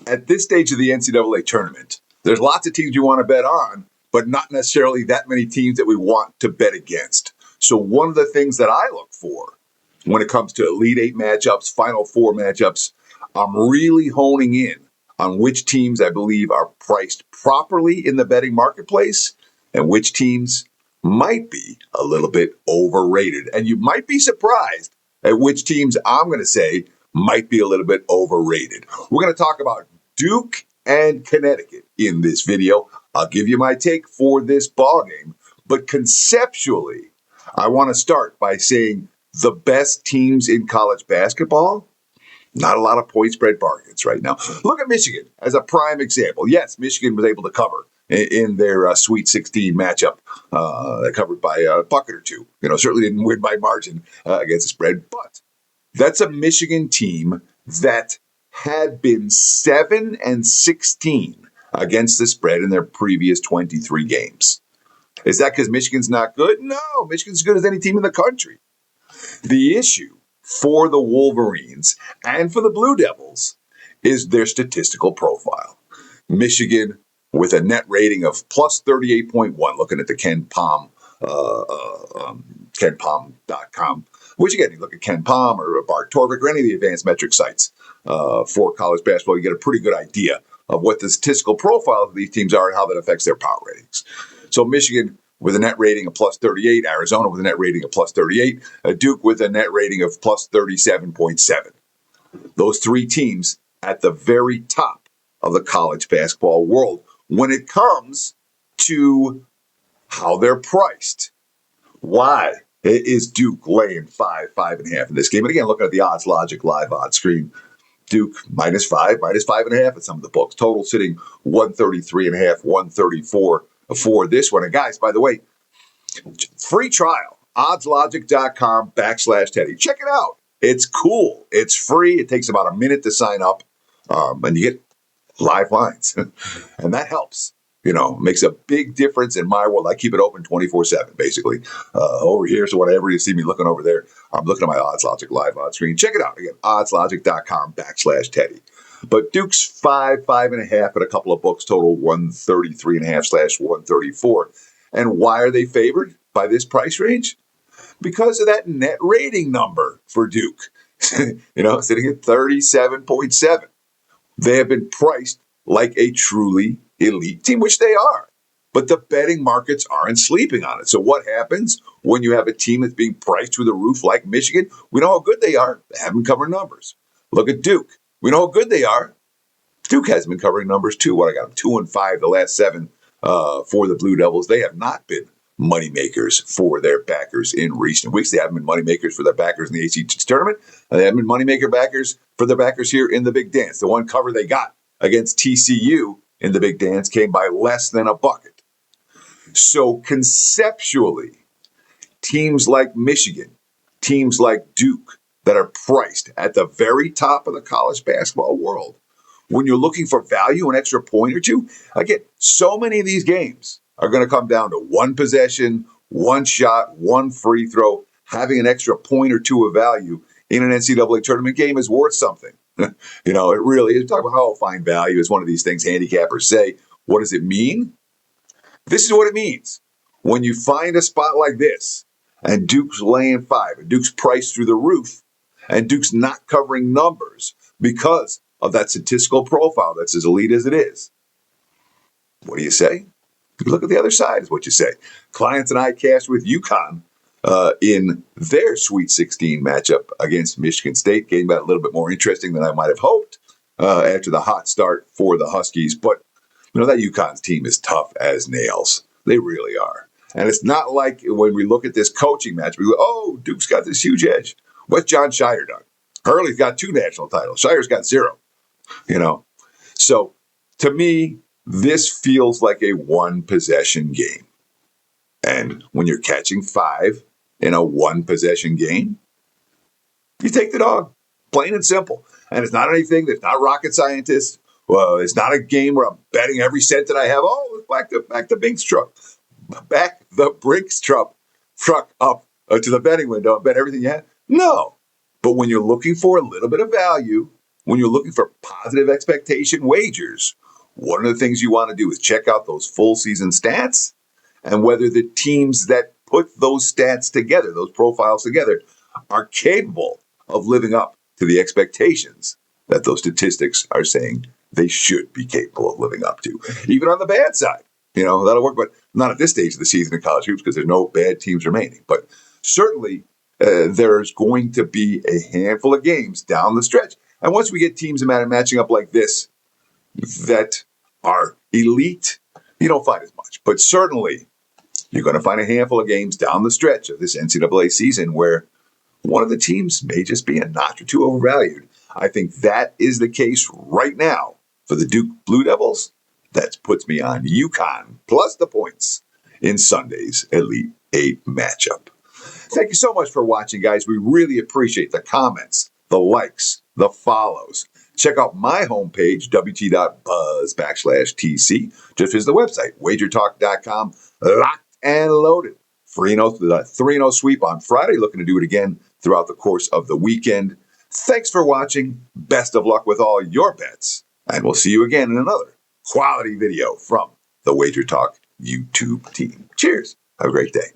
At this stage of the NCAA tournament, there's lots of teams you want to bet on, but not necessarily that many teams that we want to bet against. So one of the things that I look for when it comes to Elite Eight matchups, Final Four matchups, I'm really honing in on which teams I believe are priced properly in the betting marketplace and which teams might be a little bit overrated. And you might be surprised at which teams I'm going to say might be a little bit overrated. We're going to talk about Duke and Connecticut in this video. I'll give you my take for this ball game, but conceptually, I want to start by saying the best teams in college basketball, not a lot of point spread bargains right now. Look at Michigan as a prime example. Yes, Michigan was able to cover in their Sweet 16 matchup. They covered by a bucket or two. Certainly didn't win by margin against the spread, but that's a Michigan team that had been 7-16 against the spread in their previous 23 games. Is that because Michigan's not good? No, Michigan's as good as any team in the country. The issue for the Wolverines and for the Blue Devils is their statistical profile. Michigan with a net rating of plus 38.1, looking at the KenPom.com, which again, you look at KenPom or Bart Torvik or any of the advanced metric sites for college basketball, you get a pretty good idea of what the statistical profile of these teams are and how that affects their power ratings. So Michigan with a net rating of plus 38, Arizona with a net rating of plus 38, Duke with a net rating of plus 37.7. Those three teams at the very top of the college basketball world when it comes to how they're priced. Why is Duke laying 5.5 in this game? And again, looking at the odds logic live odds screen, Duke -5, -5.5 at some of the books. Total sitting 133.5, 134 for this one. And guys, by the way, free trial, oddslogic.com/Teddy. Check it out. It's cool. It's free. It takes about a minute to sign up. And you get live lines. And that helps. Makes a big difference in my world. I keep it open 24/7, basically. Over here, so whenever you see me looking over there, I'm looking at my Odds Logic live on screen. Check it out. Again, oddslogic.com/Teddy. But Duke's 5.5 at a couple of books, total 133.5/134. And why are they favored by this price range? Because of that net rating number for Duke. Sitting at 37.7. They have been priced like a truly elite team, which they are. But the betting markets aren't sleeping on it. So what happens when you have a team that's being priced through the roof like Michigan? We know how good they are. They haven't covered numbers. Look at Duke. We know how good they are. Duke has been covering numbers too. I got them 2-5 the last 7 for the Blue Devils. They have not been moneymakers for their backers in recent weeks. They haven't been moneymakers for their backers in the ACC tournament. And they haven't been moneymaker backers for their backers here in the Big Dance. The one cover they got against TCU in the Big Dance came by less than a bucket. So conceptually, teams like Michigan, teams like Duke that are priced at the very top of the college basketball world, when you're looking for value, an extra point or two, again, so many of these games are going to come down to one possession, one shot, one free throw. Having an extra point or two of value in an NCAA tournament game is worth something. It really is. Talk about how I'll find value is one of these things handicappers say. What does it mean? This is what it means. When you find a spot like this, and Duke's laying 5, and Duke's priced through the roof, and Duke's not covering numbers because of that statistical profile that's as elite as it is, what do you say? You look at the other side is what you say. Clients and I cashed with UConn in their Sweet 16 matchup against Michigan State. Game got a little bit more interesting than I might have hoped after the hot start for the Huskies. But, that UConn's team is tough as nails. They really are. And it's not like when we look at this coaching match, we go, oh, Duke's got this huge edge. What's John Shire done? Hurley's got 2 national titles. Shire's got 0. So to me, this feels like a one-possession game. And when you're catching 5 in a one-possession game, you take the dog, plain and simple. And it's not anything that's not rocket scientist. Well, it's not a game where I'm betting every cent that I have. Oh, back the Binks truck. Back the Brinks truck up to the betting window and bet everything you have. No. But when you're looking for a little bit of value, when you're looking for positive expectation wagers, one of the things you want to do is check out those full season stats and whether the teams that put those stats together, those profiles together, are capable of living up to the expectations that those statistics are saying they should be capable of living up to. Even on the bad side, that'll work, but not at this stage of the season in college hoops because there's no bad teams remaining. But certainly there's going to be a handful of games down the stretch. And once we get teams matching up like this that are elite, you don't find as much. But certainly you're going to find a handful of games down the stretch of this NCAA season where one of the teams may just be a notch or two overvalued. I think that is the case right now for the Duke Blue Devils. That puts me on UConn plus the points in Sunday's Elite 8 matchup. Thank you so much for watching, guys. We really appreciate the comments, the likes, the follows. Check out my homepage, wt.buzz/TC. Just visit the website, WagerTalk.com. Locked and loaded. 3-0 sweep on Friday. Looking to do it again throughout the course of the weekend. Thanks for watching. Best of luck with all your bets. And we'll see you again in another quality video from the WagerTalk YouTube team. Cheers. Have a great day.